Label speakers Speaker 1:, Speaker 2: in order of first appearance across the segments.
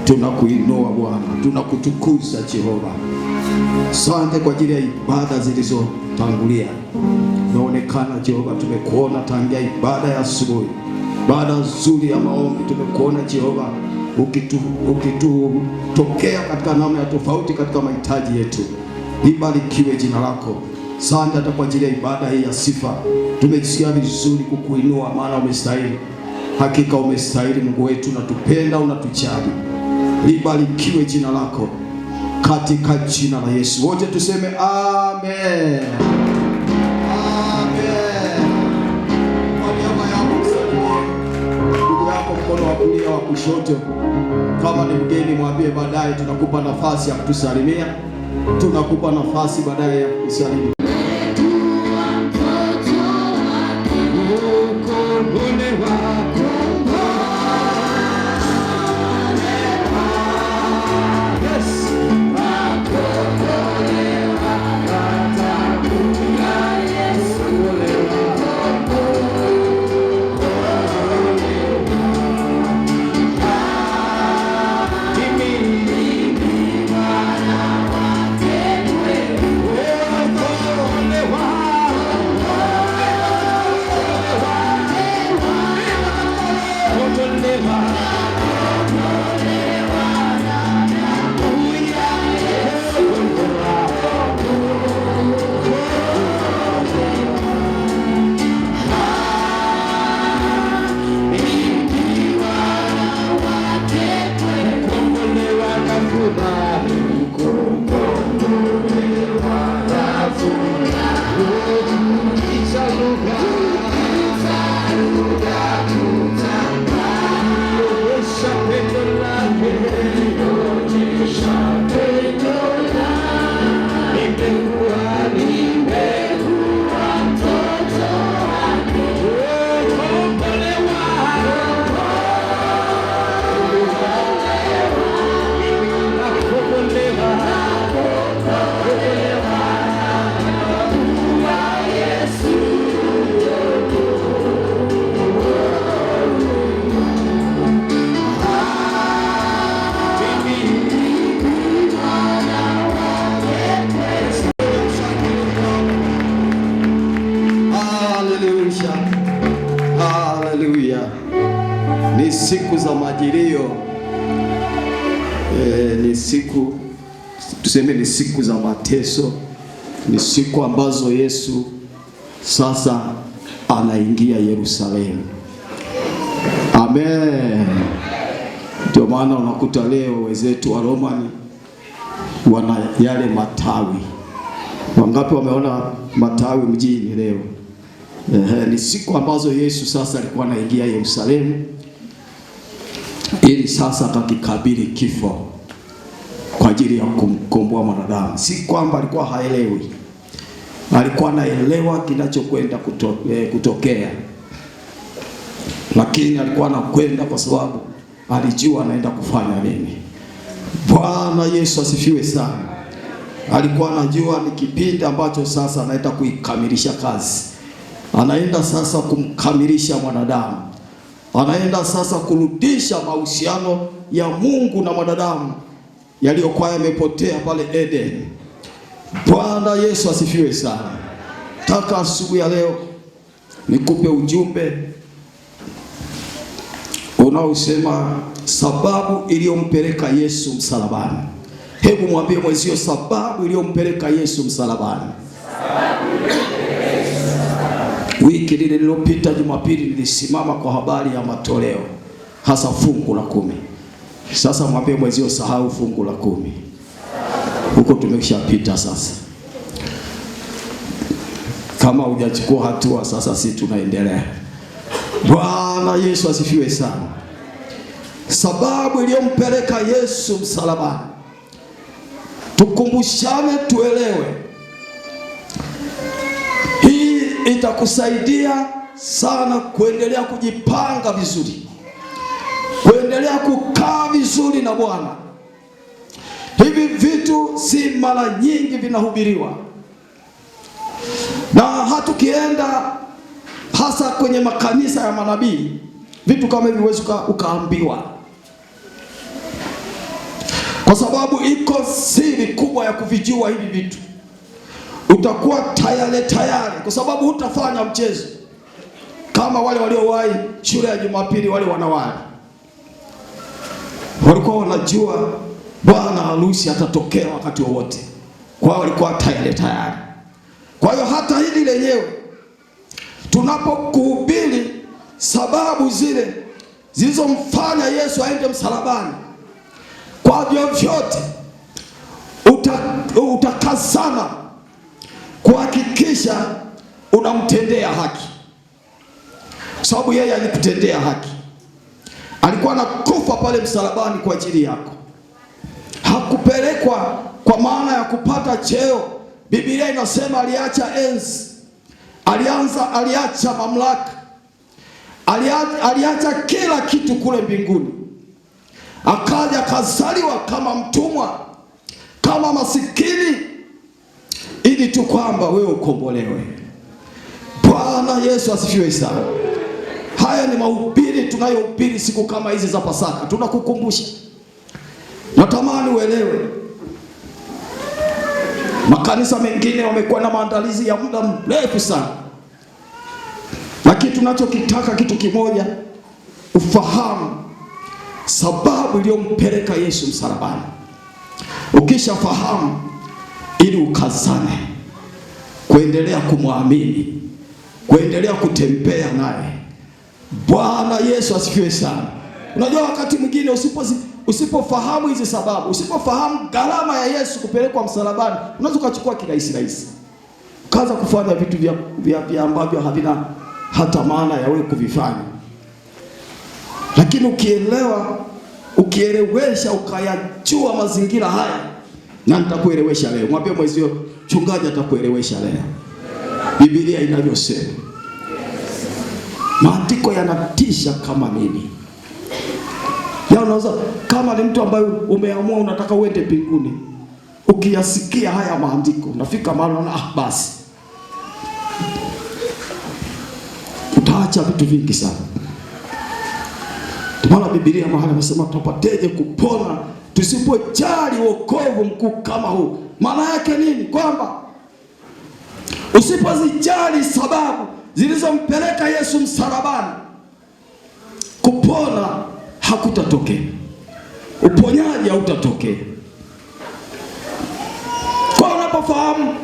Speaker 1: Tunakuinua Bwana, tunakutukuza Jehova. Asante kwa ajili ya ibada zilizotangulia. Naonekana Jehova, tumekuona tangia ibada ya asubuhi, ibada nzuri ya maombi. Tumekuona Jehova ukitutokea katika namna ya tofauti katika mahitaji yetu. Libarikiwe jina lako. Asante hata kwa ajili ya ibada hii ya sifa. Tumesikia vizuri kukuinua, maana umestahili. Hakika umestahili Mungu wetu, unatupenda, unatujali. Libarikiwe jina lako katika jina la Yesu. Wote tuseme amen. Amen. Kwa niaba yako msalimie ndugu yako mkono wa kulia wa kushoto. Kama ni mgeni mwambie baadaye tunakupa nafasi ya kutusalimia. Tunakupa nafasi baadaye ya kusalimia. Ni siku za majilio, ni siku tuseme, ni siku za mateso, ni siku ambazo Yesu sasa anaingia Yerusalemu. Amen. Ndio maana unakuta leo wenzetu wa Romani wana yale matawi. Wangapi wameona matawi mjini leo? Ni siku ambazo Yesu sasa alikuwa anaingia Yerusalemu ili sasa akakikabili kifo kwa ajili ya kumkomboa mwanadamu. Si kwamba alikuwa haelewi, alikuwa anaelewa kinachokwenda kutokea, lakini alikuwa anakwenda kwa sababu alijua anaenda kufanya nini. Bwana Yesu asifiwe sana. Alikuwa anajua ni kipindi ambacho sasa anaenda kuikamilisha kazi. Anaenda sasa kumkamilisha mwanadamu. Anaenda sasa kurudisha mahusiano ya Mungu na mwanadamu yaliyokuwa yamepotea pale Eden. Bwana Yesu asifiwe sana. Taka asubuhi ya leo nikupe ujumbe unaosema sababu iliyompeleka Yesu msalabani. Hebu mwambie mwenzio, sababu iliyompeleka Yesu msalabani. Wiki lililopita Jumapili nilisimama kwa habari ya matoleo, hasa fungu la 10. Sasa mwambie mwenzio, sahau fungu la 10. Huko tumeshapita sasa. Kama hujachukua hatua sasa, si tunaendelea. Bwana Yesu asifiwe sana. Sababu iliyompeleka Yesu msalabani. Tukumbushane, tuelewe. Hii itakusaidia sana kuendelea kujipanga vizuri, kuendelea kukaa vizuri na Bwana. Hivi vitu si mara nyingi vinahubiriwa, na hatukienda hasa kwenye makanisa ya manabii, vitu kama hivi huwezi ukaambiwa. kwa sababu iko siri kubwa ya kuvijua hivi vitu. Utakuwa tayari, kwa sababu hutafanya mchezo kama wale waliowahi shule ya Jumapili. Wale wanawali walikuwa wanajua bwana harusi atatokea wakati wowote, kwa hiyo walikuwa tayari. Kwa hiyo hata hili lenyewe tunapokuhubiri sababu zile zilizomfanya Yesu aende msalabani, kwa vyovyote utakazana kuhakikisha unamtendea haki, sababu yeye alikutendea haki. Alikuwa anakufa pale msalabani kwa ajili yako. Hakupelekwa kwa maana ya kupata cheo. Biblia inasema aliacha enzi, aliacha mamlaka, aliacha kila kitu kule mbinguni, akaja akazaliwa kama mtumwa, kama masikini, ili tu kwamba wewe ukombolewe. Bwana Yesu asifiwe sana. Haya ni mahubiri tunayohubiri siku kama hizi za Pasaka. Tunakukumbusha, natamani uelewe. Makanisa mengine wamekuwa na maandalizi ya muda mrefu sana, lakini tunachokitaka kitu kimoja, ufahamu sababu iliyompeleka Yesu msalabani. Ukishafahamu, ili ukazane kuendelea kumwamini, kuendelea kutembea naye. Bwana Yesu asifiwe sana. Unajua wakati mwingine usipofahamu hizi sababu, usipofahamu gharama ya Yesu kupelekwa msalabani, unaweza kuchukua kirahisi, ukaanza kufanya vitu vya ambavyo havina hata maana ya wewe kuvifanya. Lakini ukielewesha, ukayajua mazingira haya, na nitakuelewesha leo. Mwambie mwezio, mchungaji atakuelewesha leo. Biblia inavyosema. Maandiko yanatisha kama nini. Unaweza kama ni mtu ambaye umeamua unataka uende mbinguni, ukiyasikia haya maandiko, unafika mahali unaona basi utaacha vitu vingi sana. Maana Biblia mahali anasema tutapateje kupona tusipojali wokovu mkuu kama huu. Maana yake nini? Kwamba usipozijali sababu zilizompeleka Yesu msalabani, kupona hakutatokea, uponyaji hautatokea. Kwa unapofahamu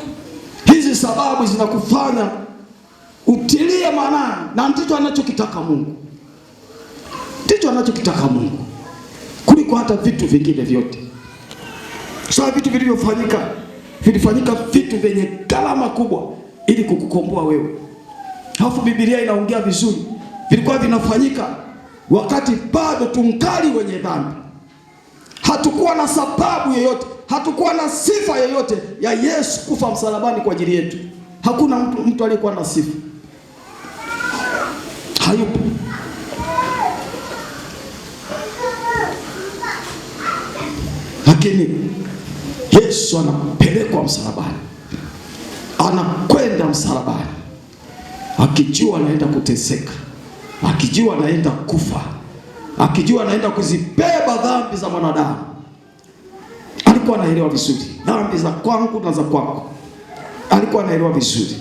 Speaker 1: hizi sababu zinakufanya utilie maanani, na ndicho anachokitaka Mungu. Ndicho anachokitaka Mungu kuliko hata vitu vingine vyote. Sasa vitu vilifanyika vitu vyenye gharama kubwa ili kukukomboa wewe. Halafu Biblia inaongea vizuri, vilikuwa vinafanyika wakati bado tungali wenye dhambi. Hatukuwa na sababu yoyote, hatukuwa na sifa yoyote ya Yesu kufa msalabani kwa ajili yetu. Hakuna mtu aliyekuwa na sifa, hayupo. Lakini Yesu anapelekwa msalabani, anakwenda msalabani akijua anaenda kuteseka, akijua anaenda kufa, akijua anaenda kuzibeba dhambi za mwanadamu. Alikuwa anaelewa vizuri dhambi za kwangu na za kwako, alikuwa anaelewa vizuri.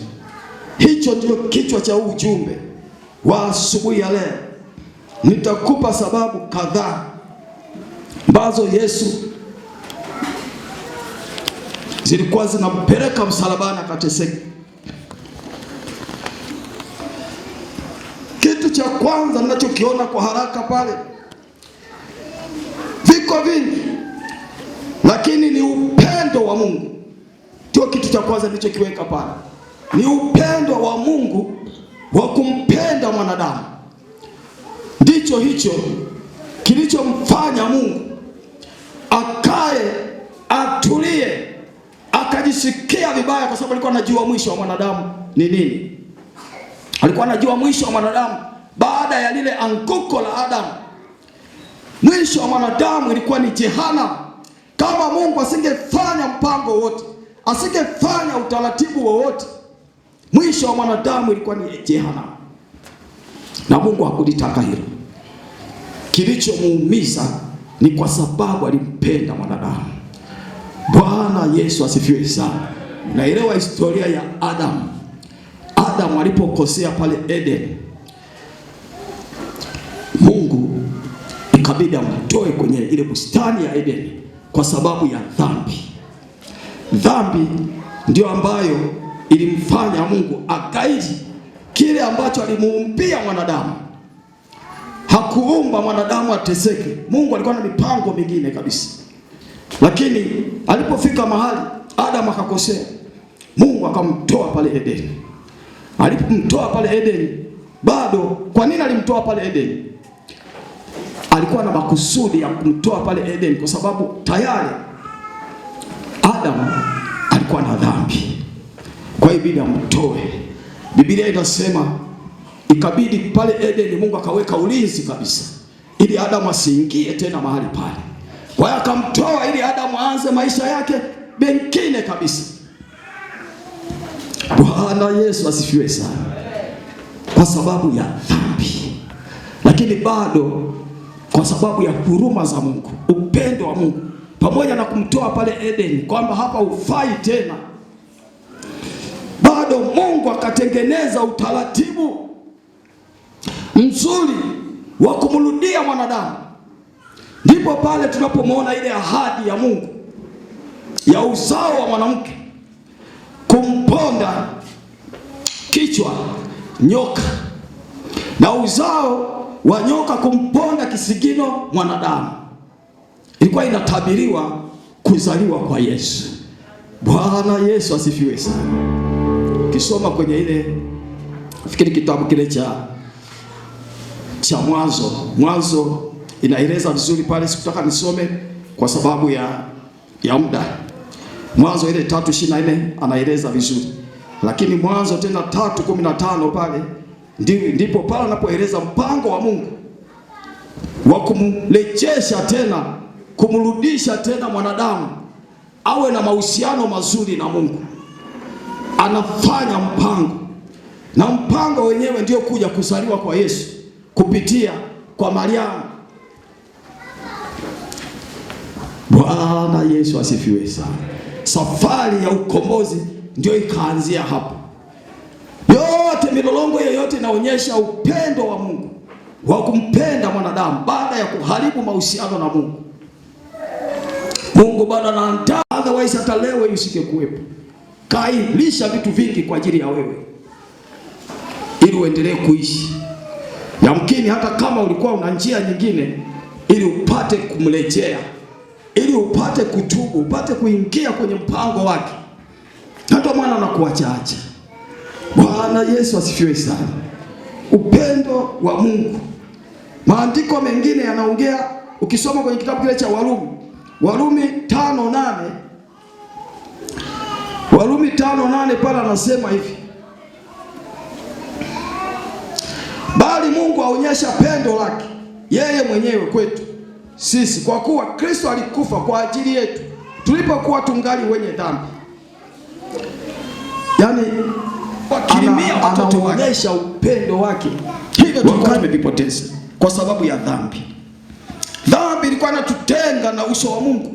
Speaker 1: Hicho ndio kichwa cha ujumbe wa asubuhi ya leo. Nitakupa sababu kadhaa ambazo Yesu zilikuwa zinampeleka msalabani akateseka. Kitu cha kwanza ninachokiona kwa haraka pale, viko vingi, lakini ni upendo wa Mungu. Ndio kitu cha kwanza nilichokiweka pale, ni upendo wa Mungu wa kumpenda mwanadamu. Ndicho hicho kilichomfanya Mungu akae, atulie, akajisikia vibaya, kwa sababu alikuwa anajua mwisho wa mwanadamu ni nini. Alikuwa anajua mwisho wa mwanadamu baada ya lile anguko la Adamu. Mwisho wa mwanadamu ilikuwa ni jehanamu. Kama Mungu asingefanya mpango wote, asingefanya utaratibu wowote, mwisho wa mwanadamu ilikuwa ni jehanamu. Na Mungu hakulitaka hilo. Kilichomuumiza Ni kwa sababu alimpenda mwanadamu. Bwana Yesu asifiwe sana. Naelewa historia ya Adamu. Adamu alipokosea pale Eden, Mungu ikabidi amtoe kwenye ile bustani ya Eden kwa sababu ya dhambi. Dhambi ndio ambayo ilimfanya Mungu akaidi kile ambacho alimuumbia mwanadamu. Hakuumba mwanadamu ateseke. Mungu alikuwa na mipango mingine kabisa. Lakini alipofika mahali Adamu akakosea, Mungu akamtoa pale Eden. Alipomtoa pale Eden, bado kwa nini alimtoa pale Eden? Alikuwa na makusudi ya kumtoa pale Eden kwa sababu tayari Adamu alikuwa na dhambi. Kwa hiyo ibidi amtoe. Biblia inasema ikabidi pale Eden Mungu akaweka ulinzi kabisa ili Adamu asiingie tena mahali pale. Kwa hiyo akamtoa ili Adamu aanze maisha yake mengine kabisa. Bwana Yesu asifiwe sana. Kwa sababu ya dhambi. Lakini bado kwa sababu ya huruma za Mungu, upendo wa Mungu, pamoja na kumtoa pale Eden kwamba hapa hufai tena, bado Mungu akatengeneza utaratibu mzuri wa kumrudia mwanadamu. Ndipo pale tunapomwona ile ahadi ya Mungu ya uzao wa mwanamke kumponda kichwa nyoka na uzao wa nyoka kumponda kisigino mwanadamu. Ilikuwa inatabiriwa kuzaliwa kwa Yesu. Bwana Yesu asifiwe sana. Ukisoma kwenye ile, fikiri kitabu kile cha Mwanzo inaeleza vizuri pale. Sikutaka nisome kwa sababu ya muda. Mwanzo ile 3:24 anaeleza vizuri. Lakini Mwanzo tena 3:15 pale ndipo pale anapoeleza mpango wa Mungu wa kumrejesha tena, kumrudisha tena mwanadamu awe na mahusiano mazuri na Mungu. Anafanya mpango, na mpango wenyewe ndio kuja kuzaliwa kwa Yesu kupitia kwa Mariamu. Bwana Yesu asifiwe sana. Safari ya ukombozi ndio ikaanzia hapo. Yote milolongo yoyote inaonyesha upendo wa Mungu wa kumpenda mwanadamu baada ya kuharibu mahusiano na Mungu. Mungu bado anaandaa, otherwise hata leo usike kuwepo. Kailisha vitu vingi kwa ajili ya wewe ili uendelee kuishi. Yamkini hata kama ulikuwa una njia nyingine ili upate kumrejea, ili upate kutubu, upate kuingia kwenye mpango wake. Hata mwana anakuacha. Bwana Yesu asifiwe sana. Upendo wa Mungu. Maandiko mengine yanaongea, ukisoma kwenye kitabu kile cha Warumi 5:8. Warumi 5:8 pale anasema hivi: bali Mungu aonyesha pendo lake yeye mwenyewe kwetu sisi, kwa kuwa Kristo alikufa kwa ajili yetu tulipokuwa tungali wenye dhambi. Yaani wakirimia watoto waonyesha upendo wake. Hivyo tulikuwa tumevipoteza kwa sababu ya dhambi. Dhambi ilikuwa inatutenga na uso wa Mungu.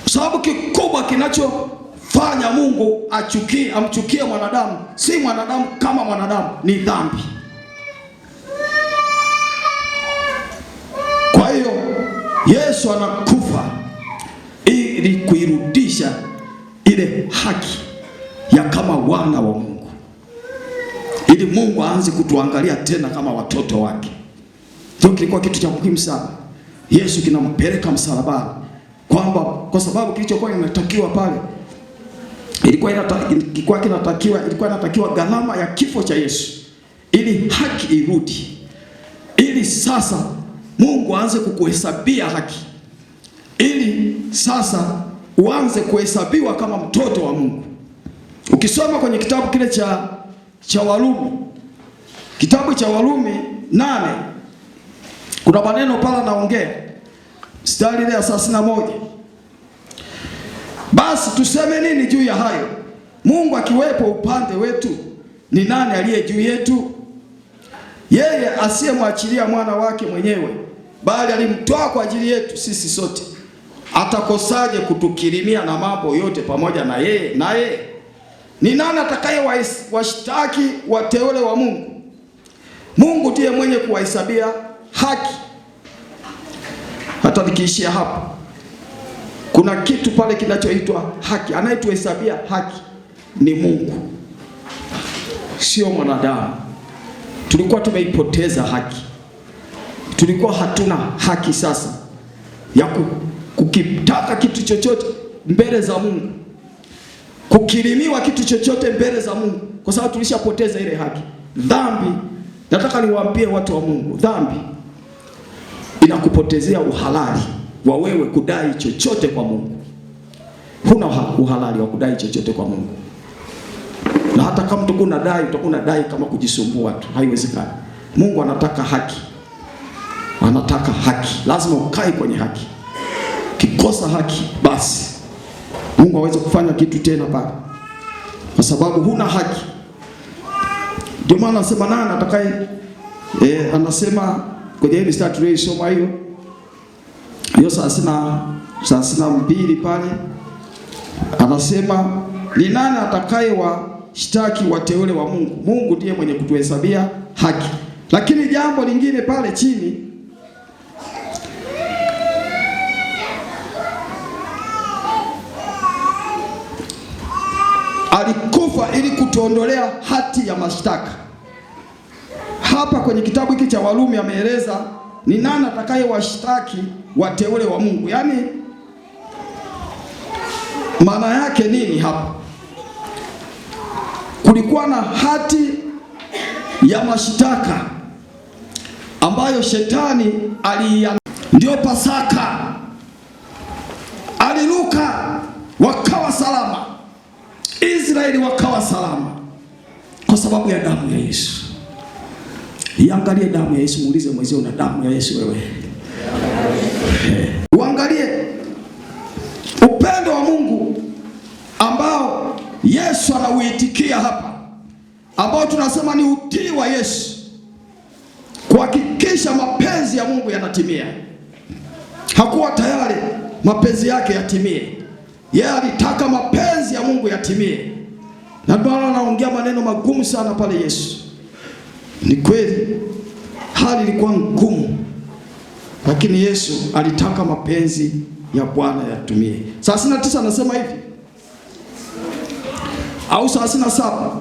Speaker 1: Sababu kikubwa kinachofanya Mungu amchukie mwanadamu, si mwanadamu kama mwanadamu, ni dhambi. Kwa hiyo Yesu anakufa ili kuirudisha ile haki ya kama wana wa Mungu, ili Mungu aanze kutuangalia tena kama watoto wake. Hiyo kilikuwa kitu cha muhimu sana. Yesu kinampeleka msalabani, kwamba kwa sababu kilichokuwa kinatakiwa pale ilikuwa inatakiwa gharama ya kifo cha Yesu ili haki irudi, ili sasa Mungu aanze kukuhesabia haki, ili sasa uanze kuhesabiwa kama mtoto wa Mungu. Ukisoma kwenye kitabu kile cha Warumi, kitabu cha Warumi 8, kuna maneno pala naongea mstari ile ya 31. Basi tuseme nini juu ya hayo? Mungu akiwepo upande wetu, ni nani aliye juu yetu? Yeye asiyemwachilia mwana wake mwenyewe, bali alimtoa kwa ajili yetu sisi sote, atakosaje kutukirimia na mambo yote pamoja na yeye? Naye ni nani atakaye washtaki wateule wa Mungu? Mungu ndiye mwenye kuwahesabia haki. Hata nikiishia hapa, kuna kitu pale kinachoitwa haki. Anayetuhesabia haki ni Mungu, sio mwanadamu. Tulikuwa tumeipoteza haki, tulikuwa hatuna haki sasa ya kukitaka kitu chochote mbele za Mungu, kukirimiwa kitu chochote mbele za Mungu, kwa sababu tulishapoteza ile haki. Dhambi, nataka niwaambie watu wa Mungu, dhambi inakupotezea uhalali wa wewe kudai chochote kwa Mungu. Huna uhalali wa kudai chochote kwa Mungu, na hata kama utakuwa unadai kama kujisumbua tu, haiwezekani. Mungu anataka haki, anataka haki, lazima ukae kwenye haki. Kikosa haki, basi Mungu hawezi kufanya kitu tena pale, kwa sababu huna haki. Ndio maana anasema nani atakaye, anasema kwenye ile start rate soma hiyo 32 pale, anasema ni nani atakaye washtaki wateule wa Mungu? Mungu ndiye mwenye kutuhesabia haki. Lakini jambo lingine pale chini, alikufa ili kutuondolea hati ya mashtaka. Hapa kwenye kitabu hiki cha Warumi ameeleza ni nani atakaye washtaki wateule wa Mungu. Yaani maana yake nini hapa? Kulikuwa na hati ya mashtaka ambayo shetani ndio Pasaka aliruka, wakawa salama, Israeli wakawa salama kwa sababu ya damu ya Yesu. Iangalie damu ya Yesu, muulize mwenzio, una damu ya Yesu wewe? Uangalie upendo wa Mungu ambao Yesu anauitikia hapa, ambao tunasema ni utii wa Yesu kuhakikisha mapenzi ya Mungu yanatimia. Hakuwa tayari mapenzi yake yatimie, yeye alitaka mapenzi ya Mungu yatimie. Na Bwana anaongea maneno magumu sana pale Yesu. Ni kweli hali ilikuwa ngumu, lakini Yesu alitaka mapenzi ya Bwana yatimie. 39 anasema hivi au 37,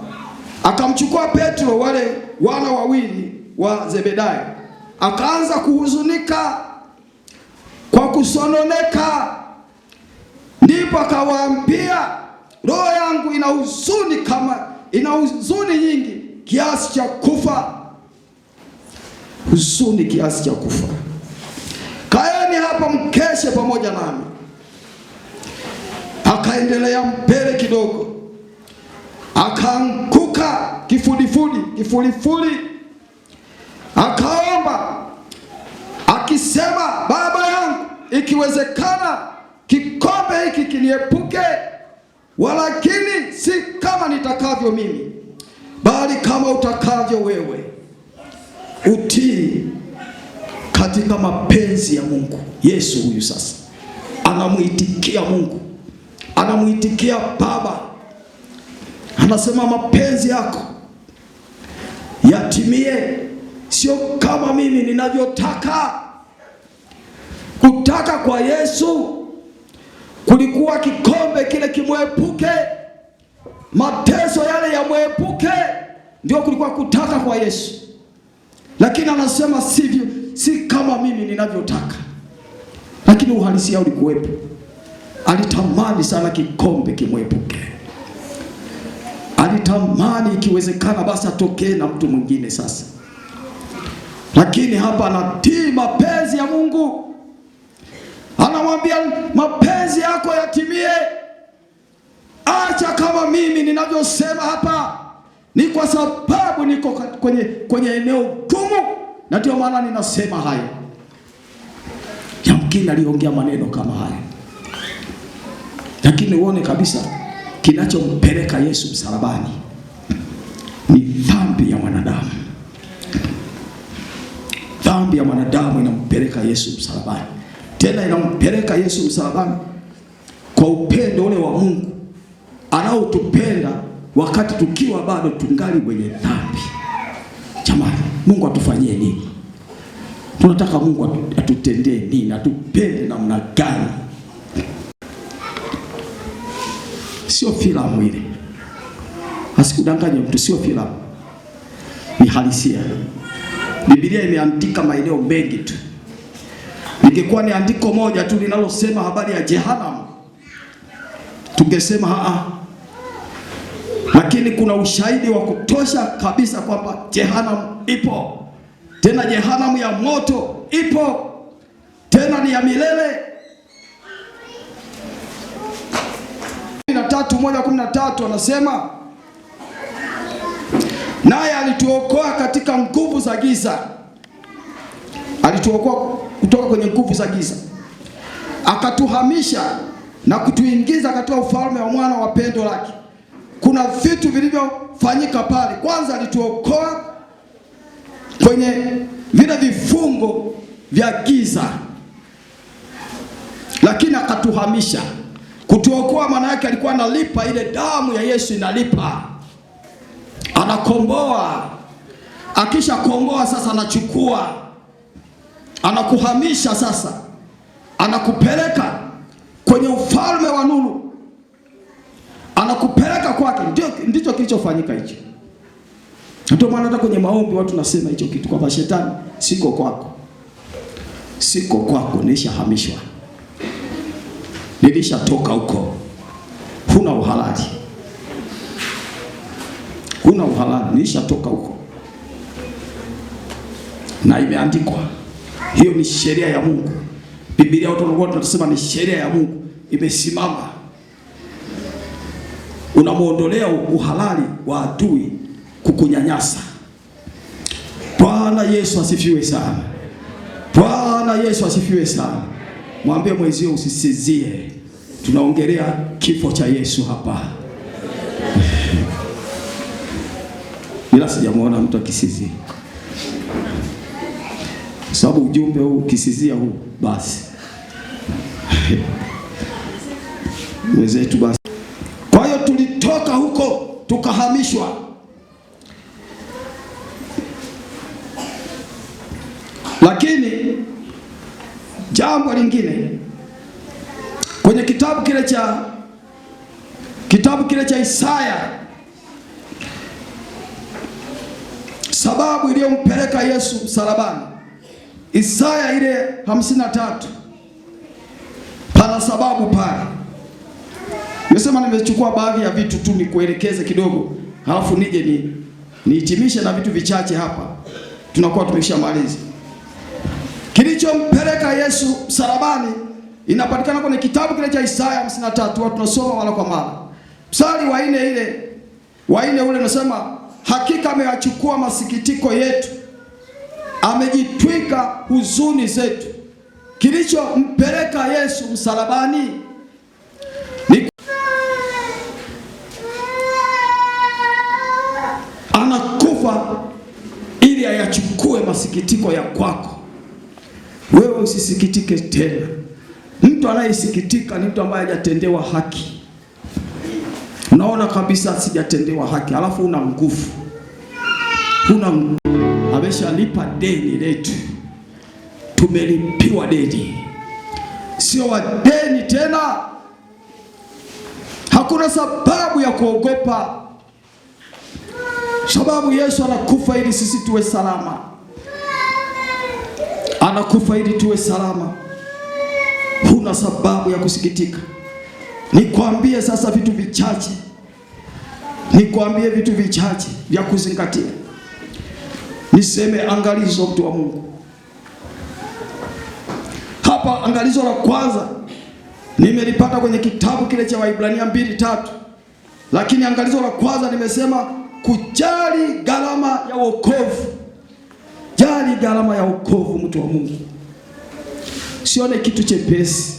Speaker 1: akamchukua Petro, wale wana wawili wa Zebedayo, akaanza kuhuzunika kwa kusononeka. Ndipo akawaambia, roho yangu ina huzuni nyingi kiasi cha kufa. Huzuni kiasi cha kufa. Kaeni hapa mkeshe pamoja nami. Akaendelea mbele kidogo, akaanguka kifudifudi, akaomba akisema, Baba yangu, ikiwezekana kikombe hiki kiniepuke, walakini si kama nitakavyo mimi, bali kama utakavyo wewe. Utii katika mapenzi ya Mungu. Yesu huyu sasa anamuitikia Mungu, anamuitikia Baba, anasema mapenzi yako yatimie, sio kama mimi ninavyotaka. Kutaka kwa Yesu kulikuwa kikombe kile kimwepuke, mateso yale yamwepuke, ndio kulikuwa kutaka kwa Yesu. Lakini anasema sivyo, si kama mimi ninavyotaka. Lakini uhalisia ulikuwepo. Alitamani sana kikombe kimwepuke, alitamani ikiwezekana basi atokee na mtu mwingine sasa. Lakini hapa anatii mapenzi ya Mungu, anamwambia mapenzi yako yatimie. Acha kama mimi ninavyosema hapa, ni kwa sababu niko kwenye eneo gumu, na ndio maana ninasema hayo. Yamkini aliongea maneno kama haya, lakini uone kabisa kinachompeleka Yesu msalabani ni dhambi ya mwanadamu. dhambi ya mwanadamu inampeleka Yesu msalabani. Tena inampeleka Yesu msalabani kwa upendo ule wa Mungu anaotupenda wakati tukiwa bado tungali wenye dhambi. Jamani, Mungu atufanyie nini? Tunataka Mungu atutendee nini? Atupende namna gani? Sio filamu ile. Asikudanganye mtu, sio filamu. Ni halisia. Biblia imeandika maeneo mengi tu. Ingekuwa ni andiko moja tu linalosema habari ya jehanamu, tungesema lakini kuna ushahidi wa kutosha kabisa kwamba jehanamu ipo. Tena jehanamu ya moto ipo. Tena ni ya milele. 13:13 anasema, naye alituokoa katika nguvu za giza. Alituokoa kutoka kwenye nguvu za giza, akatuhamisha na kutuingiza katika ufalme wa mwana wa pendo lake. Kuna vitu vilivyofanyika pale. Kwanza alituokoa kwenye vile vifungo vya giza, lakini akatuhamisha. Kutuokoa maana yake alikuwa analipa, ile damu ya Yesu inalipa. Anakomboa. Akisha komboa sasa anachukua, anakuhamisha sasa, anakupeleka kwenye ufalme wa nuru, anakupeleka kwake. Ndicho kilichofanyika hicho. Ndio maana hata kwenye maombi watu nasema hicho kitu, kwamba shetani, siko kwako, siko kwako, nishahamishwa, nilishatoka huko, huna uhalali, huna uhalali, nilishatoka huko. Na imeandikwa. Hiyo ni sheria ya Mungu. Biblia watu tunasema ni sheria ya Mungu, imesimama. Unamuondolea uhalali wa adui kukunyanyasa. Bwana Yesu asifiwe sana. Bwana Yesu asifiwe sana. Mwambie mwenzio usisizie. Tunaongelea kifo cha Yesu hapa. Ila sijamuona mtu akisizia. Sababu ujumbe huu kisizia huu basi. Mwenzetu basi. Kwa hiyo tulitoka huko tukahamishwa. Lakini jambo lingine kwenye kitabu kile cha Isaya, sababu iliyompeleka Yesu msalabani, Isaya ile 53, pana sababu pale. Nimesema nimechukua baadhi ya vitu tu nikuelekeze kidogo, halafu nije nihitimishe na vitu vichache hapa, tunakuwa tumeshamaliza. Kilichompeleka Yesu msalabani inapatikana kwenye kitabu kile cha Isaya 53, watu tunasoma wala kwa mara. Mstari wa 4 ule unasema, hakika ameyachukua masikitiko yetu, amejitwika huzuni zetu. Kilichompeleka Yesu msalabani ni anakufa ili ayachukue masikitiko ya kwako. Wewe usisikitike tena. Mtu anayesikitika ni mtu ambaye hajatendewa haki. Unaona kabisa sijatendewa haki, alafu una nguvu. Ameshalipa deni letu. Tumelipiwa deni. Sio wadeni tena. Hakuna sababu ya kuogopa. Sababu Yesu anakufa ili sisi tuwe salama. Anakufa ili tuwe salama. Huna sababu ya kusikitika. Nikwambie sasa vitu vichache. Nikwambie vitu vichache vya kuzingatia. Niseme angalizo, mtu wa Mungu. Hapa angalizo la kwanza nimelipata kwenye kitabu kile cha Waibrania 2:3. Lakini angalizo la kwanza nimesema kujali gharama ya wokovu. Jali gharama ya wokovu, mtu wa Mungu. Usione kitu chepesi.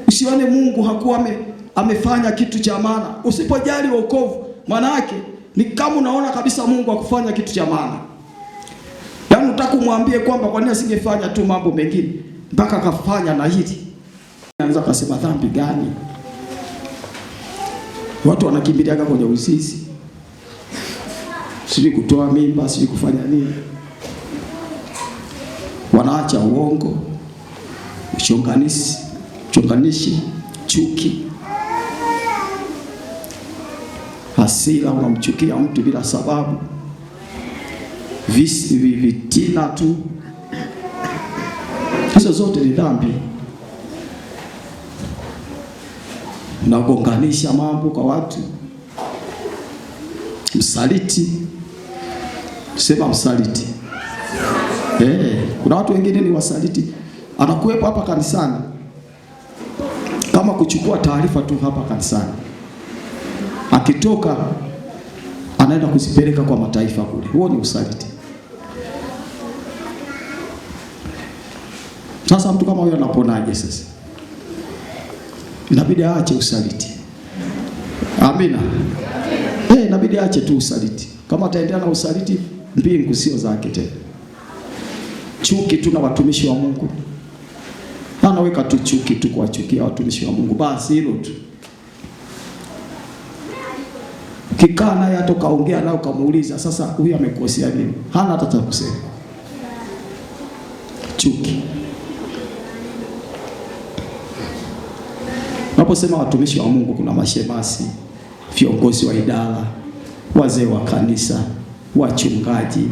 Speaker 1: Usione Mungu hakuwa amefanya kitu cha maana. Usipojali wokovu, maana yake ni kama unaona kabisa Mungu hakufanya kitu cha maana. Yaani Nataka kumwambie kwamba kwa nini asingefanya tu mambo mengine mpaka akafanya na hili. Anaweza kusema dhambi gani? Watu wanakimbilia kwenye uzinzi, sijui kutoa mimba, sijui kufanya nini. Wanaacha uongo, uchonganishi, chuki, hasira, unamchukia mtu bila sababu, vitina tu. Hizo zote ni dhambi. Unagonganisha mambo kwa watu. Msaliti, sema msaliti. Kuna watu wengine ni wasaliti. Anakuwepo hapa kanisani kama kuchukua taarifa tu hapa kanisani, akitoka anaenda kuzipeleka kwa mataifa kule. Huo ni usaliti. Sasa mtu kama huyo anaponaje sasa? Inabidi aache usaliti. Amina. Inabidi aache tu usaliti. Kama ataendelea na usaliti, mbingu sio zake tena. Chuki tu na watumishi wa Mungu. Anaweka tu chuki tu kwa chukia watumishi wa Mungu. Basi hilo tu. Kikaa naye hata kaongea nao kamuuliza, sasa huyu amekosea nini? Hana hata cha kusema. Chuki. Naposema watumishi wa Mungu, kuna mashemasi, viongozi wa idara, wazee wa kanisa, wachungaji.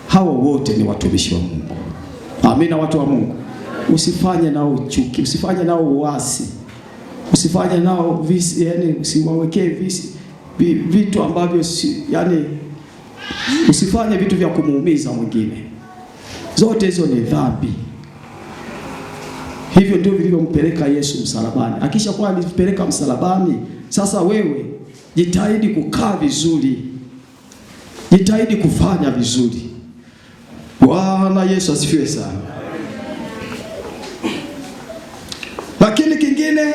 Speaker 1: Hawa wote ni watumishi wa Mungu. Amina, watu wa Mungu. Usifanye nao chuki, usifanye nao uasi, usifanye nao visi, yani usiwawekee vitu ambavyo yani usifanye vitu vya kumuumiza mwingine. Zote hizo ni dhambi. Hivyo ndio vilivyompeleka Yesu msalabani. Akisha kwa alipeleka msalabani, sasa wewe jitahidi kukaa vizuri. Jitahidi kufanya vizuri. Bwana Yesu asifiwe sana. Lakini kingine,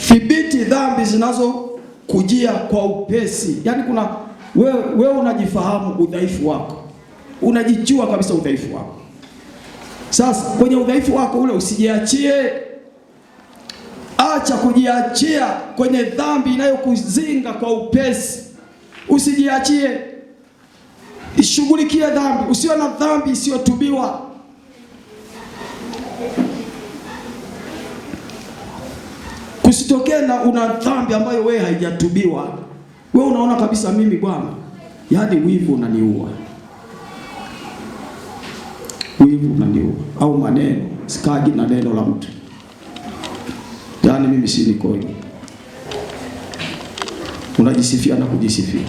Speaker 1: thibiti dhambi zinazokujia kwa upesi. Yaani kuna wewe unajifahamu udhaifu wako. Unajijua kabisa udhaifu wako. Sasa kwenye udhaifu wako ule usijiachie. Acha kujiachia kwenye dhambi inayokuzinga kwa upesi. Usijiachie. Ishughulikie dhambi. Usiwe na dhambi isiyotubiwa. Kusitokee na una dhambi ambayo wewe haijatubiwa. Wewe unaona kabisa mimi bwana, yaani wivu unaniua. Wivu unaniua. Au maneno, sikaji na neno la mtu. Yaani mimi si nikoi. Unajisifia na kujisifia.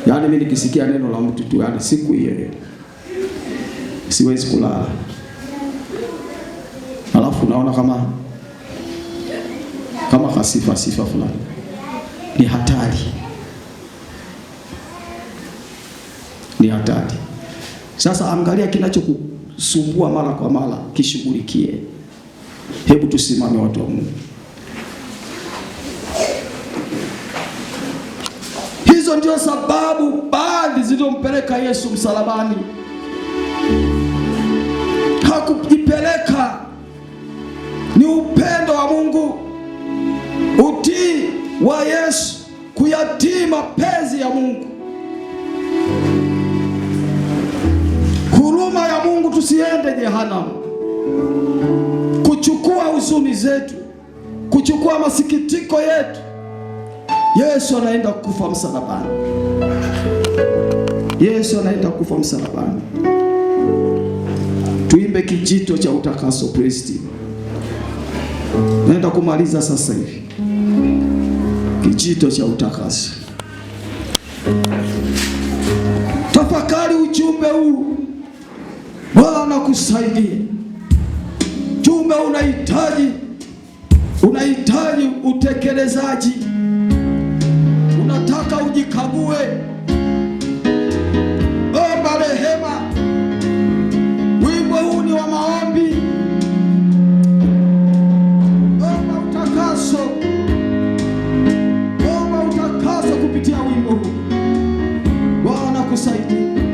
Speaker 1: Yaani mimi nikisikia neno la mtu tu, yaani siku hiyo siwezi kulala. Alafu naona kama kasifa fulani. Ni hatari. Ni hatari. Sasa angalia kinachokusumbua mara kwa mara, kishughulikie. Hebu tusimame watu wa Mungu. Hizo ndio sababu baadhi zilizompeleka Yesu msalabani. Hakujipeleka, ni upendo wa Mungu, utii wa Yesu, kuyatii mapenzi ya Mungu, huruma ya Mungu, tusiende jehanamu, kuchukua huzuni zetu, kuchukua masikitiko yetu. Yesu anaenda kufa msalabani. Yesu anaenda kufa msalabani. Tuimbe kijito cha utakaso, praise team. Naenda kumaliza sasa hivi. Kijito cha utakaso. Tafakari ujumbe huu. Bwana kusaidie. Ujumbe unahitaji utekelezaji. Unataka ujikague. Omba rehema. Wimbo huu ni wa maombi. Omba utakaso. Omba utakaso kupitia wimbo huu. Bwana kusaidie.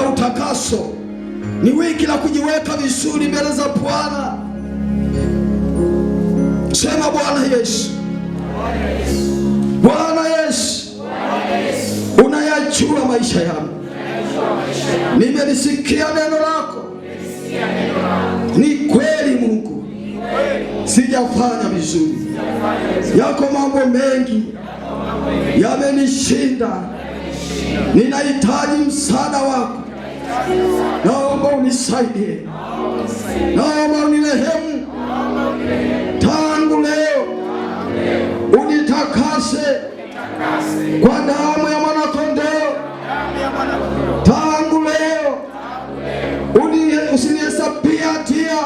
Speaker 1: la utakaso, ni wiki la kujiweka vizuri mbele za Bwana. Sema Bwana Yesu, Bwana Yesu, unayajua maisha yangu. Nimelisikia neno lako. Ni kweli Mungu, sijafanya vizuri. Yako mambo mengi yamenishinda. Ninahitaji msaada wako. Naomba unisaidie. Naomba unirehemu. Tangu leo unitakase kwa damu ya mwanakondoo. Tangu leo usinihesabia hatia.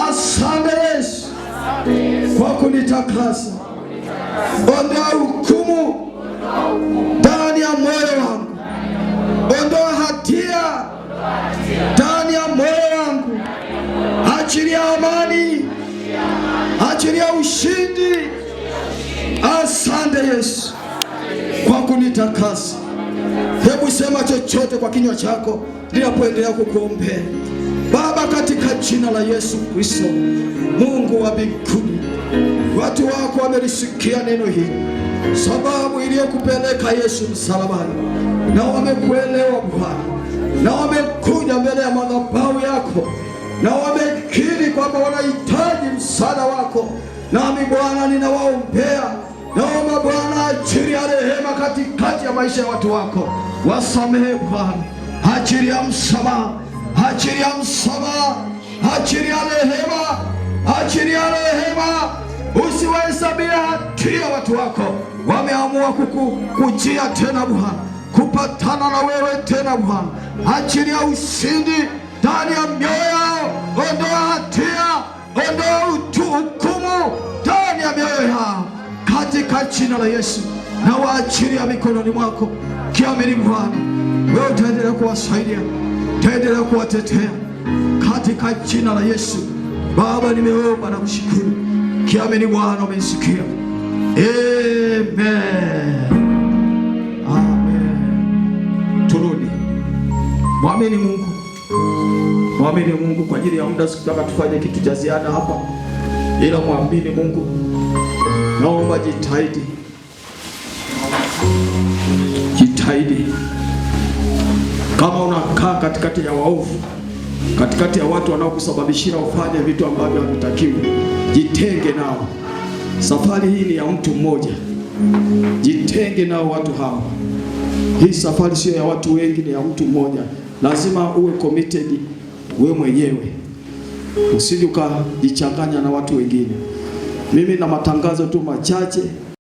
Speaker 1: Asante Yesu kwa kunitakasa. Ondoa hukumu ndani ya moyo wangu. Ondoa hatia ndani ya moyo wangu. Achilia amani, achilia ushindi. Asante Yesu kwa kunitakasa. Hebu sema chochote kwa kinywa chako ninapoendelea kukuombea. Baba, katika jina la Yesu Kristo, Mungu wa mbinguni, watu wako wamelisikia neno hili, sababu iliyokupeleka Yesu msalabani, na wamekuelewa Bwana, na wamekuja mbele ya madhabahu yako, na wamekiri kwamba wanahitaji msaada wako. Nami Bwana ninawaombea, naomba Bwana achilia rehema katikati ya maisha ya watu wako. Wasamehe Bwana, achilia msamaha, achilia msamaha, achilia rehema, achilia rehema. Usiwahesabia hatia watu wako. Wameamua kukujia tena Bwana, kupatana na wewe tena Bwana. Achilia ushindi ndani ya mioyo yao. Ondoa hatia, ondoa hukumu ndani ya mioyo yao, katika jina la Yesu. Na waachilia mikononi mwako, kiamini Bwana, wewe utaendelea kuwasaidia, utaendelea kuwatetea, katika jina la Yesu. Baba, nimeomba na kushukuru, kiamini Bwana umenisikia. Amen. Amen. Turudi. Mwamini Mungu. Mwamini Mungu. Kwa ajili ya muda sikutaka tufanye kitu cha ziada hapa, ila mwamini Mungu. Naomba jitahidi. Jitahidi. Kama unakaa katikati ya waovu, katikati ya watu wanaokusababishia ufanye vitu ambavyo havitakiwi, jitenge nao. Safari hii ni ya mtu mmoja. Jitenge nao watu hawa. Hii safari sio ya watu wengi, ni ya mtu mmoja. Lazima uwe committed wewe mwenyewe, usije ukajichanganya na watu wengine. Mimi na matangazo tu machache.